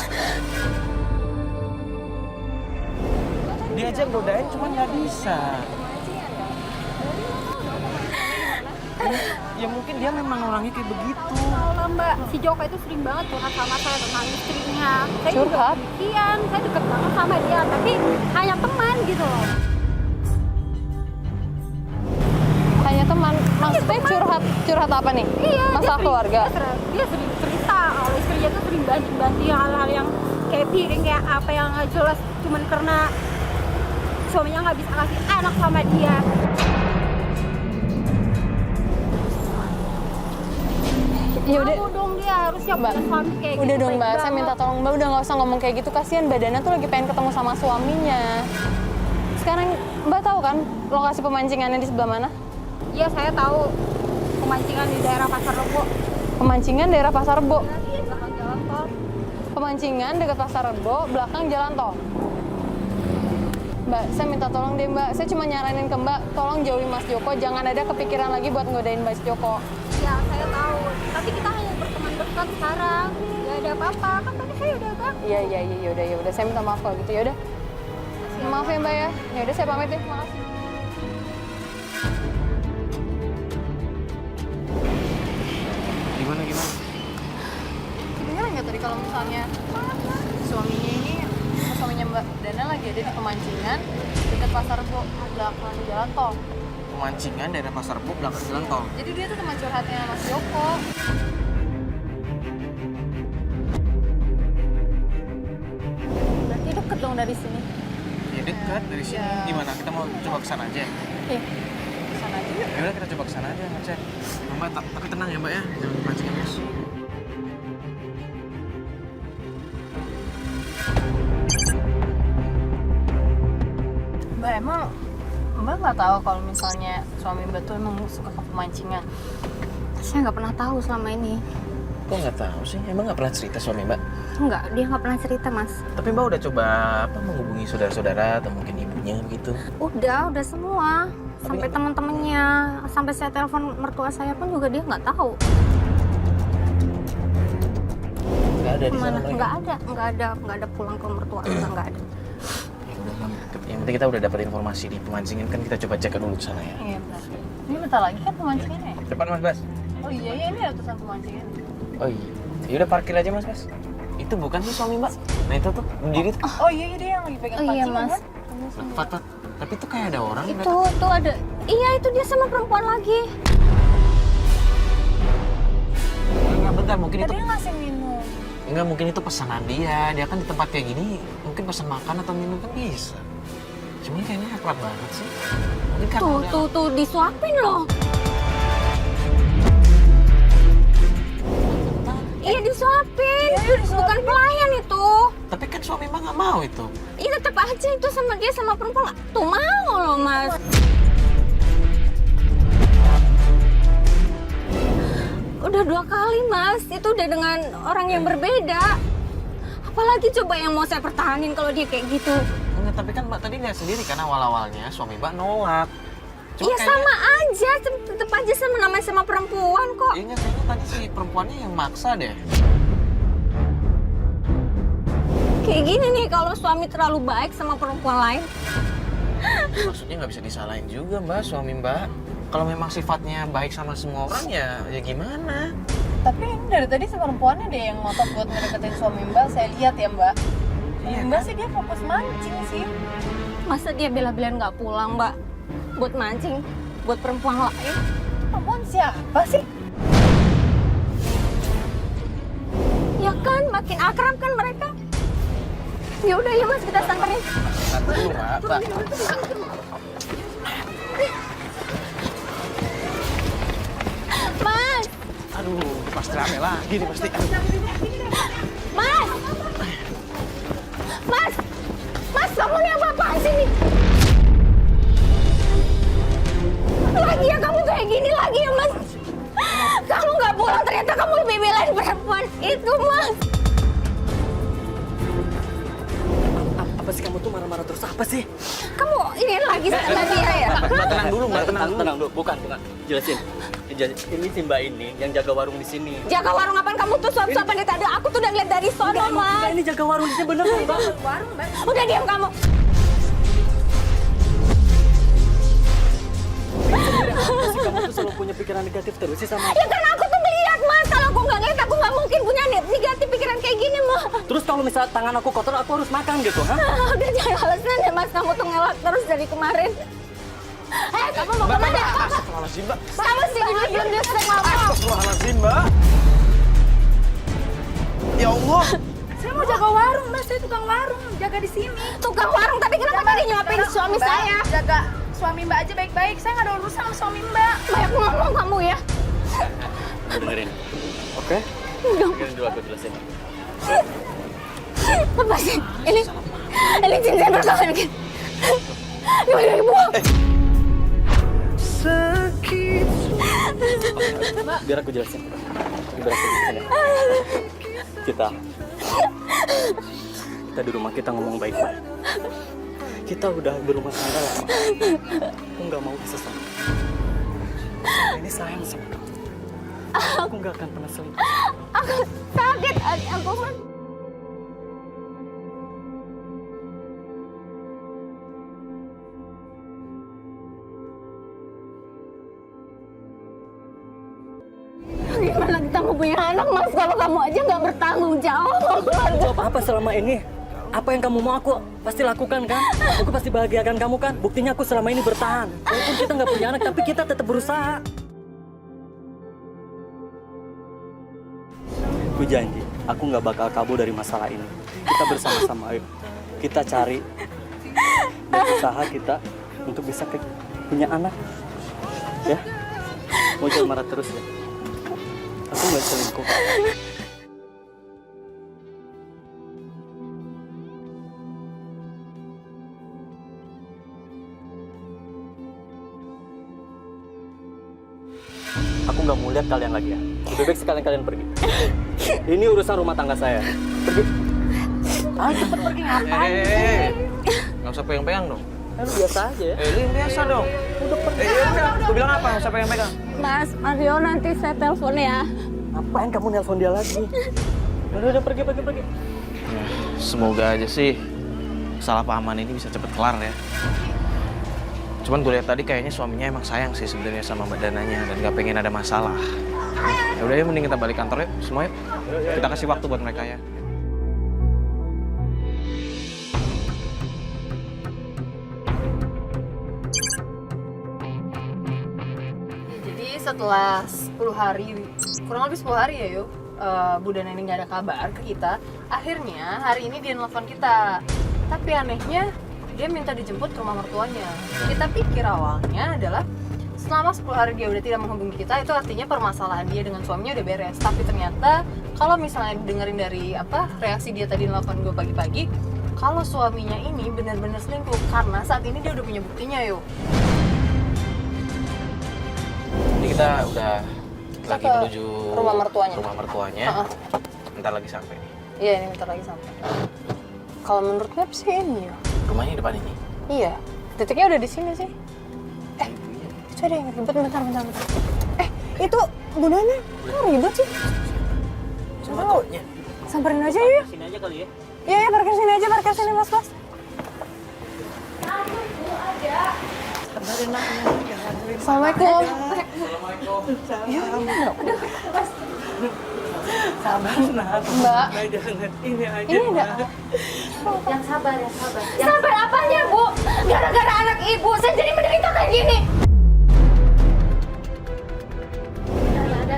S1: Dia aja godain cuma nggak bisa. Ya mungkin dia memang orangnya kayak begitu.
S4: Tahu lah, Mbak, si Joko itu sering banget curhat sama saya tentang istrinya. Saya juga
S2: Curhat?
S4: demikian, saya deket banget sama dia, tapi hanya teman gitu loh.
S2: Hanya teman. Maksudnya curhat apa nih?
S4: Iya,
S2: Masalah keluarga.
S4: Dia sering cerita kalau istrinya tuh sering banting hal-hal yang kayak piring kayak apa yang nggak jelas cuman karena suaminya nggak bisa kasih anak sama dia.
S2: Ya udah.
S4: Mau dong dia harusnya
S2: Mbak,
S4: punya suami kayak
S2: Udah
S4: gitu.
S2: dong
S4: baik
S2: Mbak, saya
S4: banget.
S2: minta tolong Mbak udah nggak usah ngomong kayak gitu. Kasihan Badana tuh lagi pengen ketemu sama suaminya. Sekarang Mbak tahu kan lokasi pemancingannya di sebelah mana?
S4: Iya, saya tahu pemancingan di daerah Pasar Rebo.
S2: Pemancingan daerah Pasar Rebo.
S4: Di belakang jalan tol.
S2: Pemancingan dekat Pasar Rebo, belakang jalan tol. Mbak, saya minta tolong deh Mbak. Saya cuma nyaranin ke Mbak, tolong jauhi Mas Joko. Jangan ada kepikiran lagi buat ngodain Mas Joko.
S4: Ya, saya tahu. Tapi kita hanya berteman dekat sekarang. Gak ada apa-apa. Kan tadi saya udah bilang.
S2: Iya, ya udah. Saya minta maaf kalau gitu. Ya udah. Maaf ya Mbak ya. Ya udah saya pamit ya. Makasih.
S1: Gimana?
S2: Kedengeran nggak tadi kalau misalnya suaminya Mbak Dana lagi ada di pemancingan dekat Pasar Rebo, belakang jalan tol.
S1: Pemancingan daerah Pasar Rebo belakang jalan tol.
S2: Jadi dia tuh teman curhatnya Mas Joko. Berarti deket dong dari sini.
S1: Ya dekat dari sini.
S2: Ya.
S1: Gimana? Kita mau coba ke sana aja.
S2: Iya. Kesana aja yuk.
S1: Ya udah kita coba ke sana aja ngecek. Mbak, tapi tenang ya Mbak ya, jangan dipancing emosi.
S2: Mbak, emang Mbak nggak tahu kalau misalnya suami Mbak tuh emang suka ke pemancingan?
S3: Saya nggak pernah tahu selama ini.
S1: Kok nggak tahu sih? Emang nggak pernah cerita suami Mbak?
S3: Enggak, dia nggak pernah cerita, Mas.
S1: Tapi Mbak udah coba menghubungi saudara-saudara atau mungkin ibunya begitu?
S3: Udah semua.
S1: Tapi
S3: Sampai teman-temannya, sampai saya telepon mertua saya pun juga dia nggak tahu.
S1: Nggak ada di sana
S3: Kemana?
S1: mereka?
S3: Nggak ada pulang ke mertua kita, nggak ada.
S1: Ya udah Mbak. Yang penting kita udah dapat informasi di pemancingan, kan kita coba cek dulu ke sana ya.
S2: Iya benar. Ini bentar lagi kan pemancingannya.
S1: Depan Mas Bas.
S2: Oh iya, ini ada tulisan pemancingan.
S1: Oh iya. Ya udah parkir aja Mas Bas. Itu bukan sih suami Mbak? Nah itu tuh berdiri tuh.
S2: Oh iya, dia yang lagi pegang
S3: Oh iya,
S2: pancingan
S3: Mas.
S2: kan?
S1: Fat. Tapi tuh kayak ada orang.
S3: Itu tuh ada. Iya, itu dia sama perempuan lagi.
S1: Enggak, bentar, mungkin itu.
S2: Tadi dia ngasih minum.
S1: Enggak, mungkin itu pesanan dia. Dia kan di tempat kayak gini, mungkin pesan makan atau minum kan bisa. Cuman kayaknya akrab banget sih. Mungkin karena
S3: Tuh disuapin loh. Iya disuapin. Bukan pelayan itu.
S1: Tapi kan suami Mbak nggak mau itu.
S3: Iya tetap aja itu sama dia sama perempuan. Tuh mau loh, Mas. Udah 2 kali, Mas. Itu udah dengan orang yang berbeda. Apalagi coba yang mau saya pertahanin kalau dia kayak gitu.
S1: Enggak, tapi kan Mbak tadi lihat sendiri kan awal-awalnya suami Mbak nolak. Cuma
S3: Iya sama aja, tetep aja sama namanya sama perempuan kok.
S1: Iya, kayaknya tadi si perempuannya yang maksa deh.
S3: Kayak gini nih kalau suami terlalu baik sama perempuan lain.
S1: Maksudnya nggak bisa disalahin juga Mbak, suami Mbak. Kalau memang sifatnya baik sama semua orang ya gimana?
S2: Tapi ini dari tadi si perempuannya deh yang ngotot buat ngedeketin suami Mbak, saya lihat ya Mbak.
S1: Iya,
S2: Mbak
S1: kan?
S2: sih dia fokus mancing sih.
S3: Masa dia bela-belain nggak pulang, Mbak? Buat mancing, buat perempuan lain.
S2: Perempuan siapa sih?
S3: Ya kan, makin akrab kan mereka. Ya udah ya Mas, kita samperin.
S1: Nanti dulu Mbak.
S3: Mas,
S1: Aduh, pasti rame lagi nih pasti.
S3: Mas, Mas, Mas, kamu nih apa-apaan sih nih? Lagi ya kamu kayak gini lagi ya Mas. Kamu nggak pulang ternyata kamu lebih belain perempuan itu Mas.
S5: Apa sih kamu tuh marah-marah terus? Apa sih?
S3: Kamu ini lagi sama dia ya?
S1: Mbak tenang dulu, Mbak tenang dulu.
S5: Tenang dulu. Bukan. Jelasin. Ini si Mbak ini yang jaga warung di sini.
S3: Jaga warung apaan kamu tuh suap-suapan dari tadi? Aku tuh udah ngeliat dari sono
S5: Enggak,
S3: Mas.
S5: ini jaga warung di sini bener Mbak.
S2: Warung Mbak.
S3: Udah diam kamu.
S5: Kamu tuh selalu punya pikiran negatif terus sih sama
S3: Ya kan aku tuh ngeliat Mas. Kalau aku nggak ngeliat aku nggak mungkin punya negatif pikiran kayak gini Mas.
S5: Terus kalau misalnya tangan aku kotor, aku harus makan gitu, ha?
S3: Udah jangan alasan ya Mas. Kamu tuh ngelak terus dari kemarin. Kamu mau kemana?
S1: Astagfirullahaladzim Mbak.
S3: Kamu sih belum sering ngomong.
S1: Astagfirullahaladzim Mbak. Ya Allah.
S2: Saya mau jaga warung Mbak, saya tukang warung, jaga di sini.
S3: Tukang warung tapi kenapa tadi nyuapin suami
S2: Mbak,
S3: saya?
S2: Jaga suami Mbak aja baik-baik, saya nggak ada urusan sama suami Mbak.
S3: Banyak ngomong kamu ya.
S5: Aku dengerin. Oke?
S3: Enggak.
S5: Dengerin dulu aku jelasin.
S3: Apa sih? Ini cincin perkawinan kita. Gimana dibuang?
S5: Biar aku jelasin. Biar aku jelasin ya. Kita di rumah kita ngomong baik-baik. Kita udah berumah tangga lama. Aku nggak mau bisa sama kamu. Ini sayang sama kamu. Aku nggak akan pernah selingkuh.
S3: Aku sakit hati aku Mas. Gimana kita mau punya anak Mas kalau kamu aja nggak bertanggung jawab?
S5: Jawab apa selama ini? Apa yang kamu mau aku pasti lakukan kan? Aku pasti bahagiakan kamu kan? Buktinya aku selama ini bertahan. Walaupun kita nggak punya anak, tapi kita tetap berusaha. Aku janji, aku nggak bakal kabur dari masalah ini. Kita bersama-sama, ayo. Kita cari dan usaha kita untuk bisa punya anak. Ya? Mau jangan marah terus ya? Aku nggak selingkuh. Aku nggak mau lihat kalian lagi ya. Lebih baik sekalian kalian pergi. Ini urusan rumah tangga saya. Pergi. Ayo cepet pergi ngapain?
S1: Nggak usah pegang-pegang dong.
S5: Lu biasa aja ya.
S1: Lu yang biasa dong.
S5: Udah pergi.
S1: Ya udah, gue bilang apa? Nggak usah pegang-pegang.
S3: Mas Mario nanti saya telepon ya.
S5: Ngapain kamu nelpon dia lagi? Udah pergi.
S1: Ya, semoga aja sih kesalahpahaman ini bisa cepet kelar ya. Cuman gue lihat tadi kayaknya suaminya emang sayang sih sebenarnya sama Mbak Dananya dan gak pengen ada masalah. Ya udah ya, mending kita balik kantor yuk, semua yuk. Kita kasih waktu buat mereka ya.
S2: Jadi setelah 10 hari, kurang lebih 10 hari ya yuk, Bu Dana ini nggak ada kabar ke kita. Akhirnya hari ini dia nelfon kita. Tapi anehnya dia minta dijemput ke rumah mertuanya. Kita pikir awalnya adalah selama 10 hari dia udah tidak menghubungi kita, itu artinya permasalahan dia dengan suaminya udah beres. Tapi ternyata kalau misalnya dengerin dari reaksi dia tadi nelfon gue pagi-pagi, kalau suaminya ini benar-benar selingkuh karena saat ini dia udah punya buktinya yuk.
S1: Jadi kita udah lagi menuju
S2: Rumah mertuanya.
S1: Rumah mertuanya. Bentar lagi sampai nih.
S2: Iya, ini bentar lagi sampai. Kalau menurut Map sih ini ya.
S1: Rumahnya di depan ini.
S2: Iya, titiknya udah di sini sih. Itu ada yang ribet, bentar. Itu Bu Nana, kok ribet sih?
S1: Sama tuanya.
S2: Samperin aja yuk.
S5: Sini aja kali ya.
S2: Iya, parkir sini aja, parkir sini, Mas. Assalamualaikum.
S1: Assalamualaikum.
S6: Sabar, Nat.
S2: Mbak.
S6: Ini aja.
S2: Ini ada.
S4: Yang sabar. Sabar apanya, Bu? Gara-gara anak ibu, saya jadi menderita kayak gini.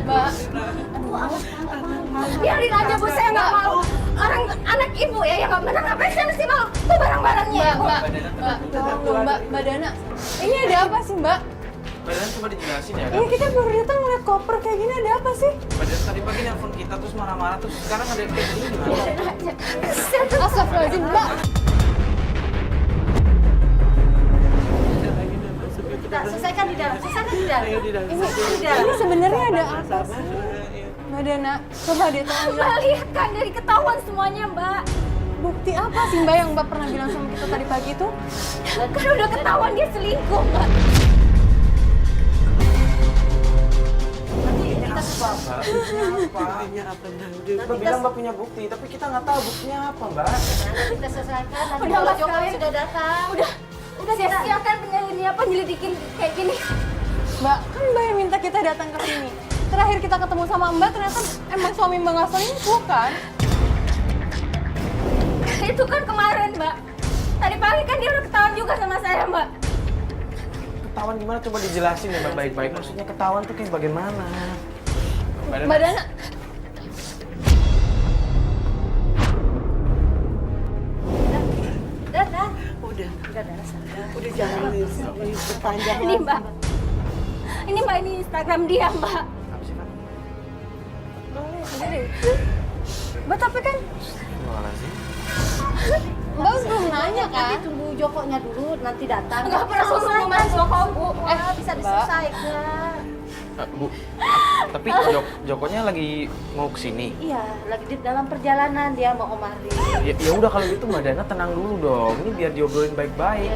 S2: Mbak.
S4: Biarin aja, Bu, saya nggak mau. Anak ibu ya yang nggak benar, ngapain saya mesti mau? Tuh barang-barangnya ya, Bu.
S2: Mbak Dana. Ini ada apa sih, Mbak?
S1: Mbak Dana coba dijelasin ya.
S2: Ini kita baru datang ngeliat koper kayak gini, ada apa sih?
S1: Mbak Dana tadi pagi nelfon kita terus marah-marah terus sekarang ada kayak gini gimana?
S2: Astagfirullahaladzim, Mbak.
S4: Selesaikan di dalam.
S2: Ini sebenarnya ada apa sih? Mbak Dana, coba deh tolong
S4: Mbak
S2: bilang.
S4: lihat kan dari ketahuan semuanya, Mbak.
S2: Bukti apa sih, Mbak, yang Mbak pernah bilang sama kita tadi pagi itu?
S4: Kan udah ketahuan dia selingkuh, Mbak.
S1: Mbak bilang Mbak punya bukti, tapi kita nggak tahu buktinya apa, Mbak.
S4: Kita selesaikan. Udah Mas Jokowi sudah datang. Udah sia-siakan penyelidikin kayak gini.
S2: Mbak, kan Mbak yang minta kita datang ke sini. Terakhir kita ketemu sama Mbak, ternyata emang suami Mbak nggak selingkuh kan?
S4: Itu kan kemarin, Mbak. Tadi pagi kan dia udah ketahuan juga sama saya, Mbak.
S1: Ketahuan gimana? Coba dijelasin ya Mbak baik-baik. Maksudnya ketahuan tuh kayak bagaimana?
S2: Mbak Dana.
S6: Udah jangan panjang.
S4: Ini, Mbak. Ini Instagram dia, Mbak.
S1: Apa sih, Mbak?
S2: Mbak, tapi kan
S1: Gimana sih?
S2: Mbak belum nanya kan?
S7: Tunggu Jokonya dulu, nanti datang.
S4: Nggak pernah selesai, Mas Joko, Bu.
S7: Bisa
S2: Mbak.
S7: diselesaikan.
S1: Bu, tapi Jokonya lagi mau kesini.
S7: Iya, lagi di dalam perjalanan dia mau kemari.
S1: Ya udah kalau gitu Mbak Dana tenang dulu dong. Ini biar diobrolin baik-baik.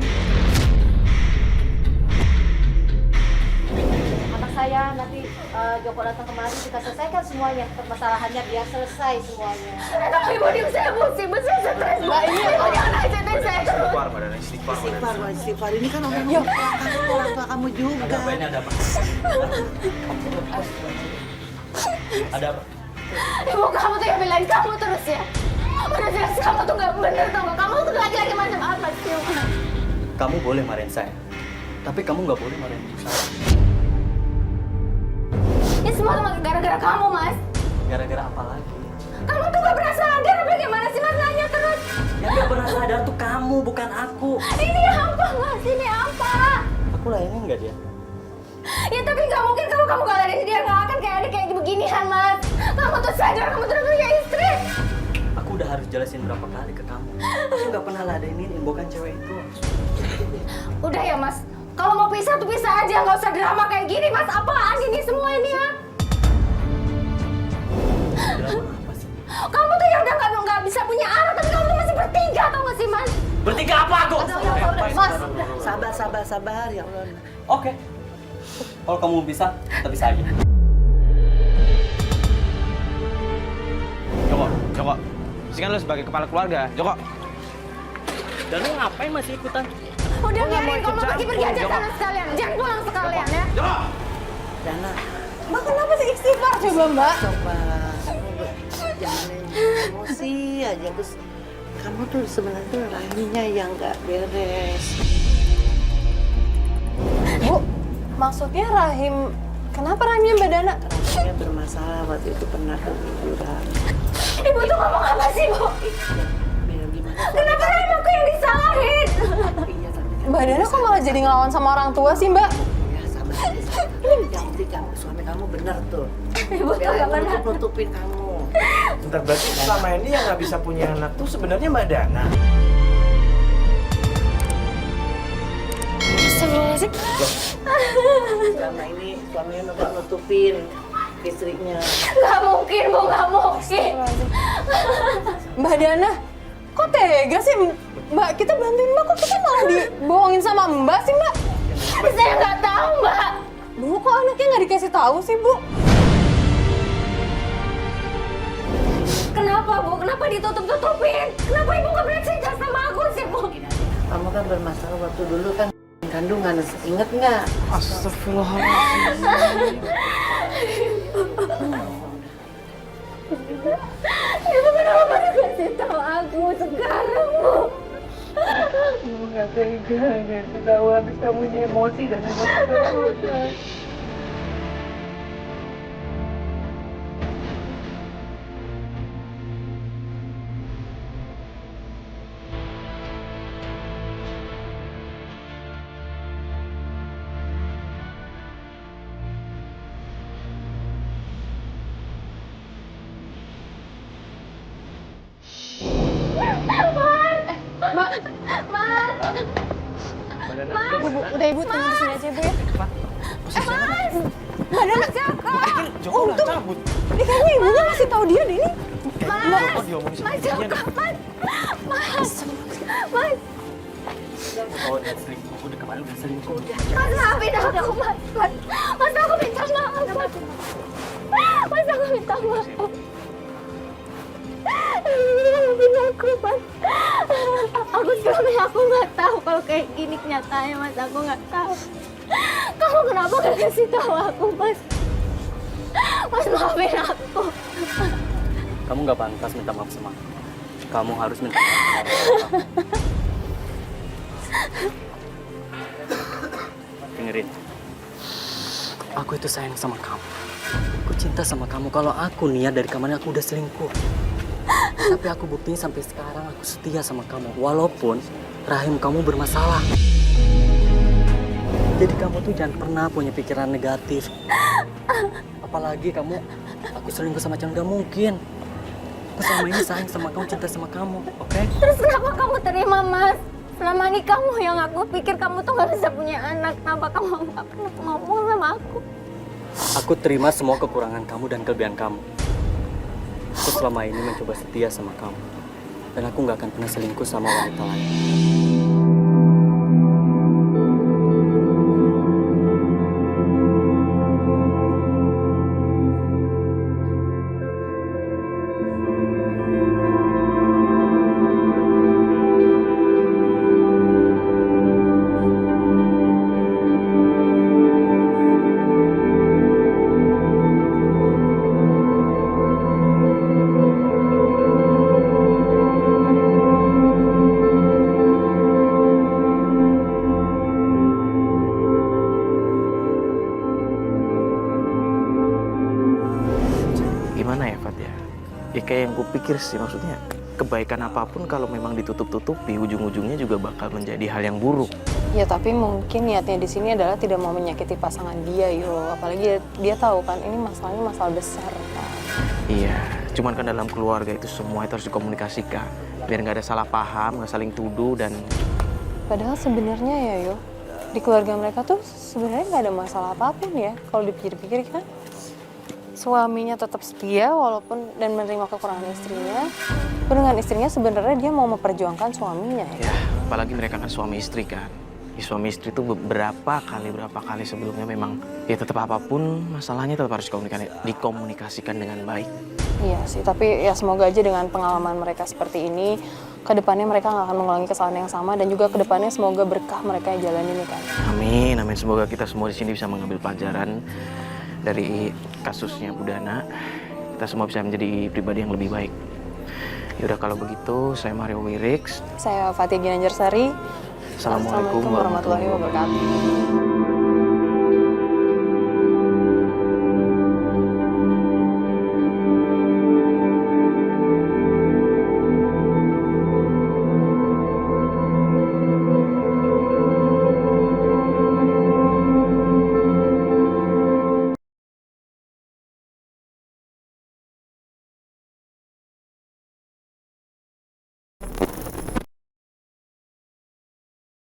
S7: Anak saya nanti Joko datang kemari, kita selesaikan semuanya. Permasalahannya biar selesai semuanya.
S4: Ternyata ibu dia saya emosi, saya stres. Mbak, ini jangan ajarin saya.
S1: Istighfar Mbak Dana, istighfar. Mbak Dana.
S6: Istighfar. Ini kan orang tua kamu juga.
S5: Ada apa ini? Ada apa? Ada apa?
S4: Ibu kamu tuh yang belain kamu terus ya. Udah jelas kamu tuh nggak bener tau nggak? Kamu tuh laki-laki macam apa sih?
S5: Kamu boleh marahin saya, tapi kamu nggak boleh marahin ibu saya.
S4: Ini semua cuma gara-gara kamu, Mas.
S5: Gara-gara apa lagi?
S4: Kamu tuh nggak pernah sadar apa gimana sih, Mas, nanya terus.
S5: Yang nggak pernah sadar tuh kamu, bukan aku.
S4: Ini apa, Mas? Ini apa?
S5: Aku layanin nggak dia?
S4: Ya tapi nggak mungkin kalau kamu galarin dia nggak akan kayak ada kayak beginian, Mas. Kamu tuh sadar kamu tuh udah punya istri.
S5: Aku udah harus jelasin berapa kali ke kamu. Aku nggak pernah ladenin bukan cewek itu.
S4: Udah ya, Mas. Kalau mau pisah tuh pisah aja, nggak usah drama kayak gini, Mas. Apaan ini semua ini ya?
S5: Drama apa sih?
S4: Kamu tuh yang udah nggak bisa punya anak, tapi kamu tuh masih bertiga, tau nggak sih, Mas?
S5: Bertiga apa aku?
S2: Mas,
S6: Sabar ya Allah.
S5: Oke. Kalau kamu bisa, kita bisa aja.
S1: Joko. Sih kan lu sebagai kepala keluarga. Joko.
S5: Dan lu ngapain masih ikutan?
S4: Udah
S1: nggak mau
S4: biarin,
S1: ikut
S4: kalau mau pergi aja
S1: campur,
S4: sana sekalian. Jangan pulang sekalian ya.
S1: Joko.
S6: Dana,
S2: Mbak kenapa sih istighfar coba, Mbak?
S6: coba jangan emosi aja. Terus kamu tuh sebenarnya tuh rahimnya yang nggak beres.
S2: Bu, maksudnya rahim, kenapa rahimnya Mbak Dana?
S6: Rahimnya bermasalah waktu itu pernah keguguran.
S4: Ibu tuh ngomong apa sih, Bu?
S6: Biar gimana?
S4: Kenapa rahim aku yang disalahin?
S6: Iya, tapi kan
S2: Mbak Dana kok malah jadi ngelawan sama orang tua sih, Mbak?
S6: ya sabar aja. Yang penting kamu suami kamu benar tuh.
S4: Ibu tuh
S6: Biar
S4: nggak
S6: kamu
S4: benar.
S6: nutupin kamu.
S1: Bentar, berarti selama ini yang nggak bisa punya anak tuh sebenarnya Mbak Dana.
S2: Astagfirullahaladzim.
S6: Selama ini suaminya udah nutupin. istrinya.
S4: Nggak mungkin, Bu, nggak mungkin.
S2: Mbak Dana, kok tega sih Mbak? Kita bantuin Mbak, kok kita malah dibohongin sama Mbak sih Mbak?
S4: Saya nggak tahu, Mbak.
S2: Bu, kok anaknya nggak dikasih tahu sih Bu?
S4: Kenapa, Bu? Kenapa ditutup-tutupin? Kenapa Ibu nggak berani cerita sama aku sih, Bu?
S6: Kamu kan bermasalah waktu dulu kan kandungan, inget nggak?
S1: Astagfirullahaladzim.
S4: Ibu kenapa nggak kasih tahu aku sekarang, Bu?
S6: Nggak tega, nggak tahu habis kamu emosi dan emosi.
S2: Udah Ibu tunggu di sini aja Bu ya.
S1: Mbak Joko udah cabut.
S2: Ini kayaknya ibunya masih tahu dia deh ini.
S1: Joko diomongin sama istrinya nih. Oh, udah selingkuh. Udah kemarin udah selingkuh.
S4: Mas, maafin aku, Mas. Mas, aku minta maaf, Mas. Mas, aku minta maaf. Maafin aku, Mas. Aku suami aku nggak tahu kalau kayak gini kenyataannya, Mas. Aku nggak tahu. Kamu kenapa nggak kasih tahu aku, Mas? Mas, maafin aku.
S5: Kamu nggak pantas minta maaf sama aku. Kamu harus minta maaf sama aku. Dengerin. Aku itu sayang sama kamu. Aku cinta sama kamu. Kalau aku niat dari kemarin aku udah selingkuh. Tapi aku buktinya sampai sekarang aku setia sama kamu. Walaupun rahim kamu bermasalah. Jadi kamu tuh jangan pernah punya pikiran negatif. Apalagi aku selingkuh sama Chan, gak mungkin. Aku selama ini sayang sama kamu, cinta sama kamu, oke?
S4: Terus kenapa kamu terima, Mas? Selama ini kamu yang aku pikir kamu tuh gak bisa punya anak. Kenapa kamu gak pernah ngomong sama aku?
S5: Aku terima semua kekurangan kamu dan kelebihan kamu. Aku selama ini mencoba setia sama kamu. Dan aku gak akan pernah selingkuh sama wanita lain.
S1: Gimana ya, Fat ya? Ya kayak yang kupikir sih, maksudnya kebaikan apapun kalau memang ditutup-tutupi, ujung-ujungnya juga bakal menjadi hal yang buruk.
S2: Ya tapi mungkin niatnya di sini adalah tidak mau menyakiti pasangan dia, yo. Apalagi dia tahu kan ini masalahnya masalah besar kan.
S1: Iya, cuman kan dalam keluarga itu semua itu harus dikomunikasikan. Biar nggak ada salah paham, nggak saling tuduh, dan...
S2: Padahal sebenarnya ya, yo, di keluarga mereka tuh sebenarnya nggak ada masalah apapun ya. Kalau dipikir-pikir kan, suaminya tetap setia walaupun dan menerima kekurangan istrinya. Dengan istrinya sebenarnya dia mau memperjuangkan suaminya ya.
S1: Ya, apalagi mereka kan suami istri kan. Ya, suami istri itu berapa kali sebelumnya memang ya tetap apapun masalahnya tetap harus dikomunikasikan dengan baik.
S2: Iya sih, tapi ya semoga aja dengan pengalaman mereka seperti ini, kedepannya mereka nggak akan mengulangi kesalahan yang sama dan juga kedepannya semoga berkah mereka yang jalan ini kan.
S1: Amin, amin. Semoga kita semua di sini bisa mengambil pelajaran dari kasusnya Bu Dana. Kita semua bisa menjadi pribadi yang lebih baik. Yaudah kalau begitu, saya Mario Wirix.
S2: Saya Fatia Ginanjarsari.
S1: Assalamualaikum warahmatullahi wabarakatuh.